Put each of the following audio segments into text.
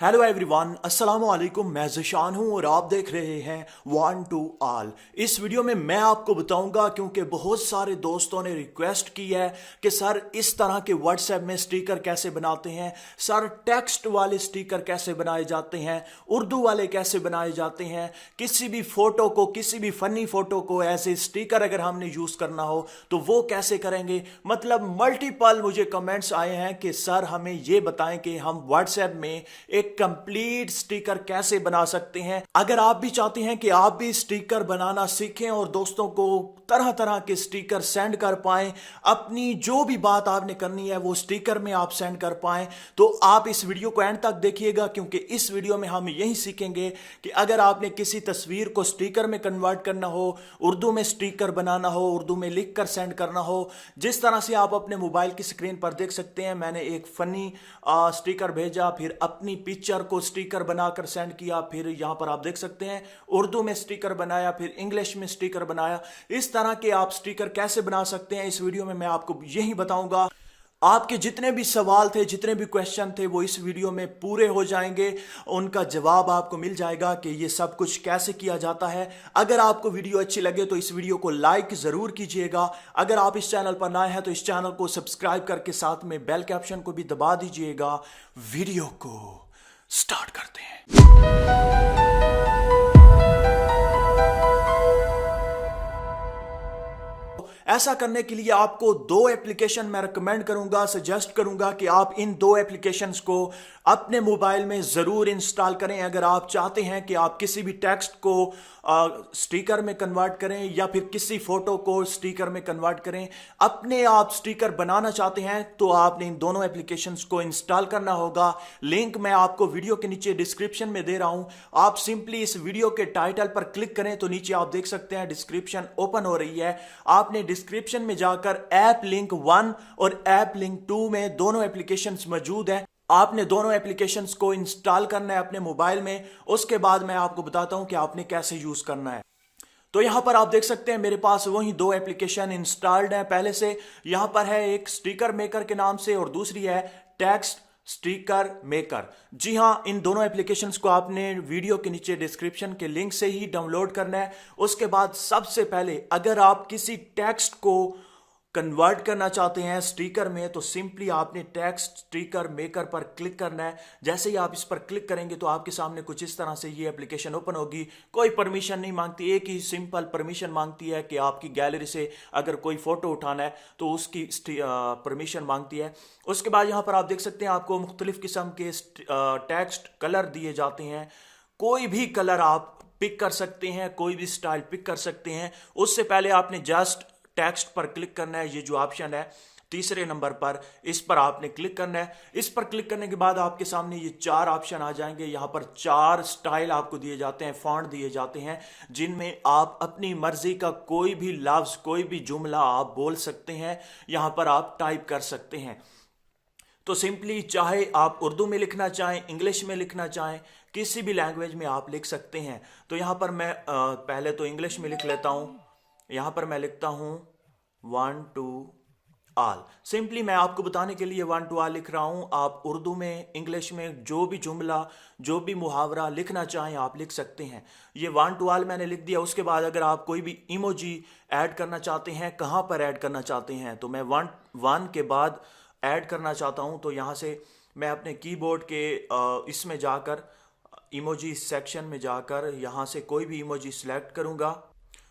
Hello everyone, अस्सलाम वालेकुम। मैं ज़िशान हूं और आप देख रहे हैं वन टू ऑल। इस वीडियो में मैं आपको बताऊंगा, क्योंकि बहुत सारे दोस्तों ने रिक्वेस्ट की है कि सर इस तरह के व्हाट्सएप में स्टिकर कैसे बनाते हैं, सर टेक्स्ट वाले स्टिकर कैसे बनाए जाते हैं, उर्दू वाले कैसे बनाए जाते हैं, किसी भी फोटो को, किसी भी फनी फोटो को ऐसे स्टिकर अगर हमने यूज़ करना हो तो वो कैसे करेंगे। मतलब मल्टीपल मुझे कमेंट्स आए हैं कि सर हमें ये बताएं कि हम व्हाट्सएप में एक कंप्लीट स्टिकर कैसे बना सकते हैं। अगर आप भी चाहते हैं कि आप भी स्टिकर बनाना सीखें और दोस्तों को तरह तरह के स्टिकर सेंड कर पाएं, अपनी जो भी बात आपने करनी है वो स्टिकर में आप सेंड कर पाएं, तो आप इस वीडियो को एंड तक देखिएगा, क्योंकि इस वीडियो में हम यही सीखेंगे कि अगर आपने किसी तस्वीर को स्टिकर में कन्वर्ट करना हो, उर्दू में स्टिकर बनाना हो, उर्दू में लिख कर सेंड करना हो, जिस तरह से आप अपने मोबाइल की स्क्रीन पर देख सकते हैं। मैंने एक फनी स्टिकर भेजा, फिर अपनी पिक्चर को स्टिकर बनाकर सेंड किया, फिर यहां पर आप देख सकते हैं उर्दू में स्टिकर बनाया, फिर इंग्लिश में स्टिकर बनाया। इस तरह के आप स्टिकर कैसे बना सकते हैं इस वीडियो में मैं आपको यही बताऊंगा। आपके जितने भी सवाल थे, जितने भी क्वेश्चन थे, वो इस वीडियो में पूरे हो जाएंगे, उनका जवाब आपको मिल जाएगा कि ये सब कुछ कैसे किया जाता है। अगर आपको वीडियो अच्छी लगे तो इस वीडियो को लाइक जरूर कीजिएगा। अगर आप इस चैनल पर नए हैं तो इस चैनल को सब्सक्राइब करके साथ में बेल के ऑप्शन को भी दबा दीजिएगा। वीडियो को स्टार्ट करते हैं। ऐसा करने के लिए आपको दो एप्लीकेशन मैं रिकमेंड करूंगा, सजेस्ट करूंगा कि आप इन दो एप्लीकेशंस को अपने मोबाइल में जरूर इंस्टॉल करें। अगर आप चाहते हैं कि आप किसी भी टेक्स्ट को स्टिकर में कन्वर्ट करें या फिर किसी फोटो को स्टिकर में कन्वर्ट करें, अपने आप स्टिकर बनाना चाहते हैं, तो आपने इन दोनों एप्लीकेशंस को इंस्टॉल करना होगा। लिंक मैं आपको वीडियो के नीचे डिस्क्रिप्शन में दे रहा हूं। आप सिंपली इस वीडियो के टाइटल पर क्लिक करें तो नीचे आप देख सकते हैं डिस्क्रिप्शन ओपन हो रही है। आपने डिस्क्रिप्शन में जाकर ऐप लिंक 1 और ऐप लिंक 2 में दोनों एप्लीकेशंस मौजूद हैं। आपने दोनों एप्लीकेशंस को इंस्टॉल करना है अपने मोबाइल में। उसके बाद मैं आपको बताता हूं कि आपने कैसे यूज करना है। तो यहां पर आप देख सकते हैं मेरे पास वही दो एप्लीकेशन इंस्टॉल्ड है पहले से। यहां पर है एक स्टिकर मेकर के नाम से और दूसरी है टेक्स्ट स्टिकर मेकर। जी हां, इन दोनों एप्लीकेशंस को आपने वीडियो के नीचे डिस्क्रिप्शन के लिंक से ही डाउनलोड करना है। उसके बाद सबसे पहले अगर आप किसी टेक्स्ट को कन्वर्ट करना चाहते हैं स्टिकर में, तो सिंपली आपने टेक्स्ट स्टिकर मेकर पर क्लिक करना है। जैसे ही आप इस पर क्लिक करेंगे तो आपके सामने कुछ इस तरह से ये एप्लीकेशन ओपन होगी। कोई परमिशन नहीं मांगती, एक ही सिंपल परमिशन मांगती है कि आपकी गैलरी से अगर कोई फोटो उठाना है तो उसकी परमिशन मांगती है। उसके बाद यहां पर आप देख सकते हैं आपको मुख्तलिफ किस्म के टेक्स्ट कलर दिए जाते हैं। कोई भी कलर आप पिक कर सकते हैं, कोई भी स्टाइल पिक कर सकते हैं। उससे पहले आपने जस्ट टेक्स्ट पर क्लिक करना है। ये जो ऑप्शन है तीसरे नंबर पर, इस पर आपने क्लिक करना है। इस पर क्लिक करने के बाद आपके सामने ये चार ऑप्शन आ जाएंगे। यहां पर चार स्टाइल आपको दिए जाते हैं, फॉन्ट दिए जाते हैं, जिनमें आप अपनी मर्जी का कोई भी लफ्ज, कोई भी जुमला आप बोल सकते हैं, यहां पर आप टाइप कर सकते हैं। तो सिंपली चाहे आप उर्दू में लिखना चाहें, इंग्लिश में लिखना चाहें, किसी भी लैंग्वेज में आप लिख सकते हैं। तो यहां पर मैं पहले तो इंग्लिश में लिख लेता हूं। यहां पर मैं लिखता हूं 1 टू ऑल। सिंपली मैं आपको बताने के लिए 1 टू ऑल लिख रहा हूं। आप उर्दू में, इंग्लिश में जो भी जुमला, जो भी मुहावरा लिखना चाहें आप लिख सकते हैं। ये 1 टू ऑल मैंने लिख दिया। उसके बाद अगर आप कोई भी इमोजी ऐड करना चाहते हैं, कहां पर ऐड करना चाहते हैं, तो मैं 1 के बाद ऐड करना चाहता हूं, तो यहां से मैं अपने कीबोर्ड के इसमें जाकर, इमोजी सेक्शन में जाकर, यहां से कोई भी इमोजी सिलेक्ट करूंगा।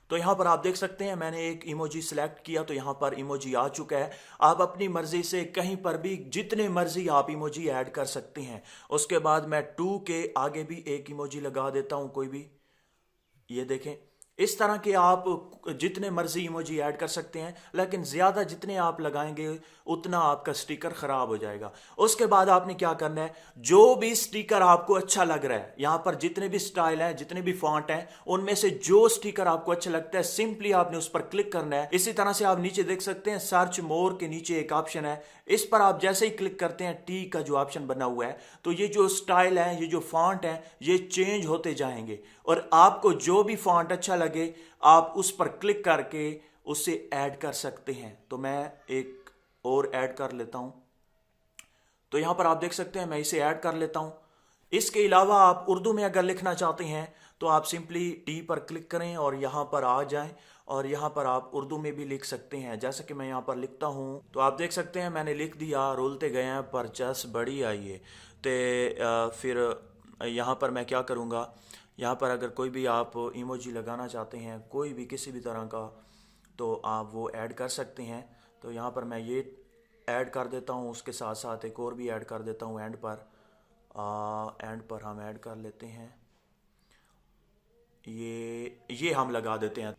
तो यहां पर आप देख सकते हैं मैंने एक इमोजी सिलेक्ट किया, तो यहां पर इमोजी आ चुका है। आप अपनी मर्जी से कहीं पर भी जितने मर्जी आप इमोजी ऐड कर सकते हैं। उसके बाद मैं 2 के आगे भी एक इमोजी लगा देता हूं, कोई भी, ये देखें। इस तरह के आप जितने मर्जी इमोजी ऐड कर सकते हैं, लेकिन ज्यादा जितने आप लगाएंगे उतना आपका स्टिकर खराब हो जाएगा। उसके बाद आपने क्या करना है, जो भी स्टिकर आपको अच्छा लग रहा है, यहां पर जितने भी स्टाइल हैं, जितने भी फॉन्ट हैं, उनमें से जो स्टिकर आपको अच्छा लगता है सिंपली आपने उस पर क्लिक करना है। इसी तरह से आप नीचे देख सकते हैं सर्च मोर के नीचे एक ऑप्शन है। इस पर आप जैसे ही क्लिक करते हैं, टी का जो ऑप्शन बना हुआ है, तो ये जो स्टाइल है, ये जो फॉन्ट है, ये चेंज होते जाएंगे और आपको जो भी फॉन्ट अच्छा लगे आप उस पर क्लिक करके उसे ऐड कर सकते हैं। तो मैं एक और ऐड कर लेता हूं। तो यहां पर आप देख सकते हैं मैं इसे ऐड कर लेता हूं। इसके अलावा आप उर्दू में अगर लिखना चाहते हैं तो आप सिंपली टी पर क्लिक करें और यहाँ पर आ जाएं और यहाँ पर आप उर्दू में भी लिख सकते हैं। जैसे कि मैं यहाँ पर लिखता हूँ तो आप देख सकते हैं मैंने लिख दिया, रोलते गए हैं पर चस बड़ी आई है। तो फिर यहाँ पर मैं क्या करूँगा, यहाँ पर अगर कोई भी आप इमोजी लगाना चाहते हैं कोई भी किसी भी तरह का तो आप वो ऐड कर सकते हैं। तो यहाँ पर मैं ये ऐड कर देता हूँ, उसके साथ साथ एक और भी ऐड कर देता हूँ एंड पर। एंड पर हम ऐड कर लेते हैं, ये हम लगा देते हैं।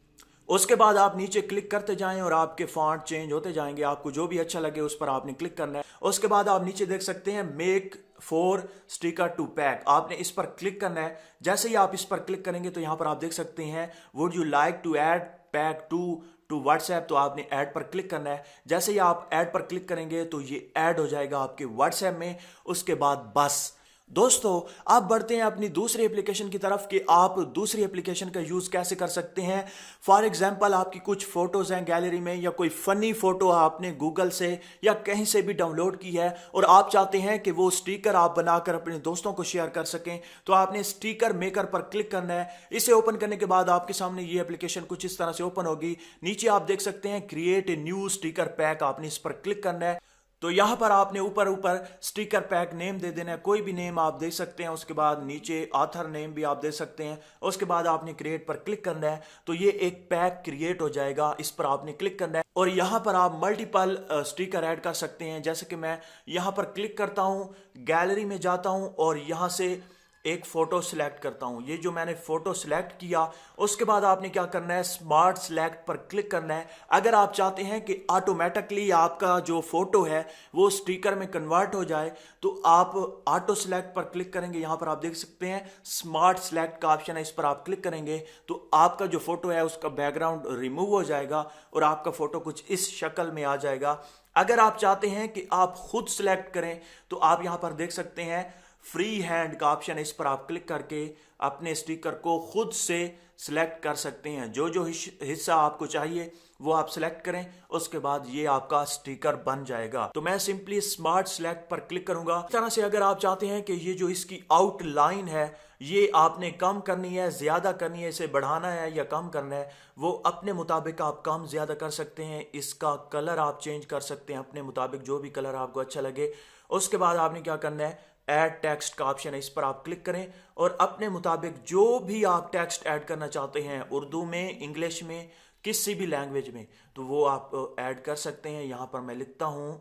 उसके बाद आप नीचे क्लिक करते जाएं और आपके फॉन्ट चेंज होते जाएंगे। आपको जो भी अच्छा लगे उस पर आपने क्लिक करना है। उसके बाद आप नीचे देख सकते हैं मेक 4 स्टिकर टू पैक, आपने इस पर क्लिक करना है। जैसे ही आप इस पर क्लिक करेंगे तो यहाँ पर आप देख सकते हैं would you like to add pack to WhatsApp, तो आपने ऐड पर क्लिक करना है। जैसे ही आप ऐड पर क्लिक करेंगे तो ये ऐड हो जाएगा आपके व्हाट्सएप में। उसके बाद बस दोस्तों आप बढ़ते हैं अपनी दूसरी एप्लीकेशन की तरफ कि आप दूसरी एप्लीकेशन का यूज कैसे कर सकते हैं। फॉर एग्जांपल आपकी कुछ फोटोज हैं गैलरी में या कोई फनी फोटो आपने गूगल से या कहीं से भी डाउनलोड की है और आप चाहते हैं कि वो स्टिकर आप बनाकर अपने दोस्तों को शेयर कर सकें, तो आपने स्टिकर मेकर पर क्लिक करना है। इसे ओपन करने के बाद आपके सामने ये एप्लीकेशन कुछ इस तरह से ओपन होगी। नीचे आप देख सकते हैं create a new sticker pack, आपने इस पर क्लिक करना है। तो यहां पर आपने ऊपर स्टिकर पैक नेम दे देना है, कोई भी नेम आप दे सकते हैं। उसके बाद नीचे ऑथर नेम भी आप दे सकते हैं। उसके बाद आपने क्रिएट पर क्लिक करना है तो ये एक पैक क्रिएट हो जाएगा, इस पर आपने क्लिक करना है और यहां पर आप मल्टीपल स्टिकर ऐड कर सकते हैं। जैसे कि मैं यहां पर क्लिक करता हूं, गैलरी में जाता हूं और यहां से एक फोटो सिलेक्ट करता हूं। ये जो मैंने फोटो सिलेक्ट किया उसके बाद आपने क्या करना है, स्मार्ट सिलेक्ट पर क्लिक करना है। अगर आप चाहते हैं कि ऑटोमेटिकली आपका जो फोटो है वो स्टिकर में कन्वर्ट हो जाए तो आप ऑटो सिलेक्ट पर क्लिक करेंगे। यहां पर आप देख सकते हैं स्मार्ट सिलेक्ट का ऑप्शन है, इस पर आप क्लिक करेंगे तो आपका जो फोटो है उसका बैकग्राउंड रिमूव हो जाएगा और आपका फोटो कुछ इस शक्ल में आ जाएगा। अगर आप चाहते हैं कि आप खुद सिलेक्ट करें तो आप यहां पर देख सकते हैं फ्री हैंड का ऑप्शन है, इस पर आप क्लिक करके अपने स्टिकर को खुद से सिलेक्ट कर सकते हैं। जो जो हिस्सा आपको चाहिए वो आप सिलेक्ट करें, उसके बाद ये आपका स्टिकर बन जाएगा। तो मैं सिंपली स्मार्ट सिलेक्ट पर क्लिक करूंगा। इस तरह से अगर आप चाहते हैं कि ये जो इसकी आउटलाइन है ये आपने कम करनी है, ज्यादा करनी है, इसे बढ़ाना है या कम करना है, वो अपने मुताबिक आप कम ज्यादा कर सकते हैं। इसका कलर आप चेंज कर सकते हैं अपने मुताबिक, जो भी कलर आपको अच्छा लगे। उसके बाद आपने क्या करना है, ऐड टेक्स्ट का ऑप्शन है, इस पर आप क्लिक करें और अपने मुताबिक जो भी आप टेक्स्ट ऐड करना चाहते हैं, उर्दू में, इंग्लिश में, किसी भी लैंग्वेज में, तो वो आप ऐड कर सकते हैं। यहां पर मैं लिखता हूं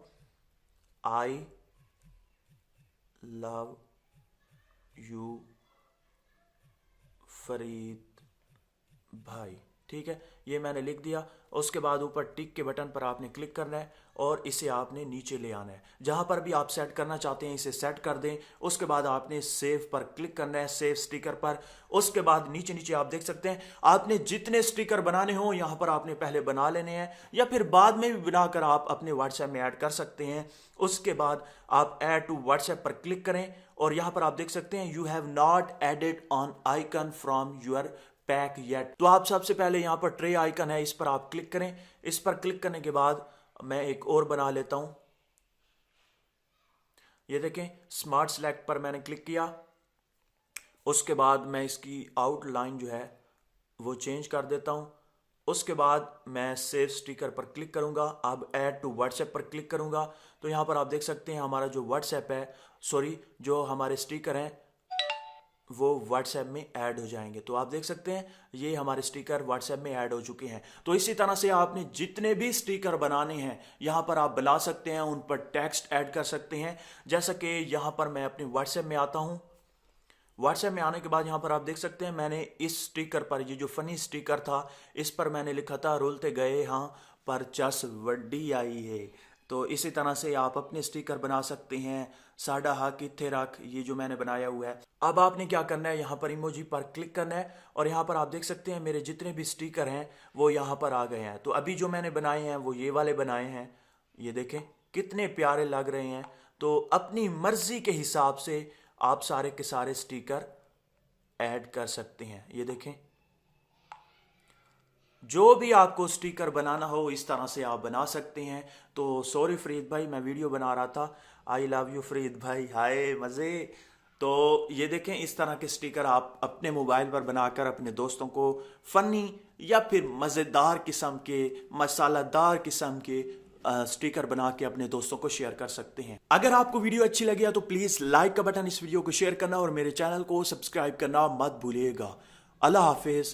आई लव यू फरीद भाई, ठीक है, ये मैंने लिख दिया। उसके बाद ऊपर टिक के बटन पर आपने क्लिक करना है और इसे आपने नीचे ले आना है। जहां पर भी आप सेट करना चाहते हैं इसे सेट कर दें। उसके बाद आपने सेव पर क्लिक करना है, सेव स्टिकर पर। उसके बाद नीचे नीचे आप देख सकते हैं आपने जितने स्टिकर बनाने हो यहां पर आपने पहले बना लेने हैं या फिर बाद में भी बनाकर आप अपने व्हाट्सएप में ऐड कर सकते हैं। उसके बाद आप ऐड टू व्हाट्सएप पर क्लिक करें और यहां पर आप देख सकते हैं you have not added on icon from your pack yet. तो आप सबसे पहले यहां पर ट्रे आइकन है, इस पर आप क्लिक करें। इस पर क्लिक करने के बाद मैं एक और बना लेता हूं। ये देखें स्मार्ट सिलेक्ट पर मैंने क्लिक किया। उसके बाद मैं इसकी आउटलाइन जो है वो चेंज कर देता हूं। उसके बाद मैं सेव स्टिकर पर क्लिक करूंगा। अब ऐड टू व्हाट्सएप पर क्लिक करूंगा तो यहां पर आप देख सकते हैं हमारा जो व्हाट्सएप है, जो हमारे स्टिकर हैं वो व्हाट्सएप में ऐड हो जाएंगे। तो आप देख सकते हैं ये हमारे स्टिकर व्हाट्सएप में ऐड हो चुके हैं। तो इसी तरह से आपने जितने भी स्टिकर बनाने हैं यहां पर आप बना सकते हैं, उन पर टेक्स्ट ऐड कर सकते हैं। जैसा कि यहां पर मैं अपने व्हाट्सएप में आता हूं। व्हाट्सएप में आने के बाद यहां पर आप देख सकते हैं मैंने इस स्टिकर पर, ये जो फनी स्टिकर था, इस पर मैंने लिखा था रोलते गए हाँ पर चस वड्डी आई है। तो इसी तरह से आप अपने स्टिकर बना सकते हैं। साडा हा किथे रख, ये जो मैंने बनाया हुआ है। अब आपने क्या करना है, यहाँ पर इमोजी पर क्लिक करना है और यहाँ पर आप देख सकते हैं मेरे जितने भी स्टिकर हैं वो यहाँ पर आ गए हैं। तो अभी जो मैंने बनाए हैं वो ये वाले बनाए हैं, ये देखें कितने प्यारे लग रहे हैं। तो अपनी मर्जी के हिसाब से आप सारे के सारे स्टिकर ऐड कर सकते हैं। ये देखें जो भी आपको स्टिकर बनाना हो इस तरह से आप बना सकते हैं। तो सॉरी फरीद भाई, मैं वीडियो बना रहा था। आई लव यू फरीद भाई, हाय मज़े। तो ये देखें, इस तरह के स्टिकर आप अपने मोबाइल पर बनाकर अपने दोस्तों को फनी या फिर मज़ेदार किस्म के, मसालादार किस्म के स्टिकर बना के अपने दोस्तों को शेयर कर सकते हैं। अगर आपको वीडियो अच्छी लगी तो प्लीज लाइक का बटन, इस वीडियो को शेयर करना और मेरे चैनल को सब्सक्राइब करना मत भूलिएगा। अल्लाह हाफिज।